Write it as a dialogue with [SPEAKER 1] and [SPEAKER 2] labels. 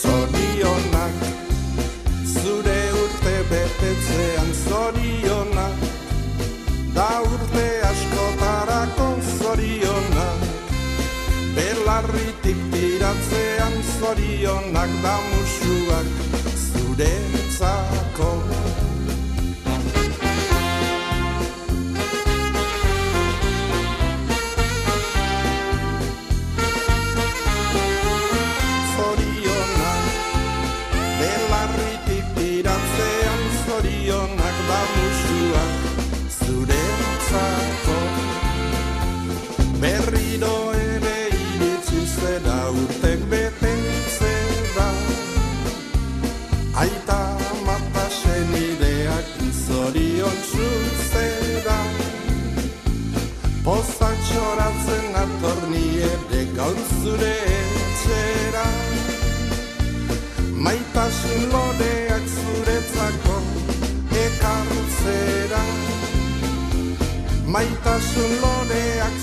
[SPEAKER 1] Zorionak, zure urte betetzean zorionak, da urte askotarako zorionak, belarritik tiratzean zorionak, da musuak zuretzako. Zorionak da musuak zuretzako. Berriro ere iritsi zera urtek betetzera, aita mata senideak zorion zuzera. Pozak txoratzen atorni ere gaur zure etxera, maitasun loreak zuretzako ekartzera, maitasun loreak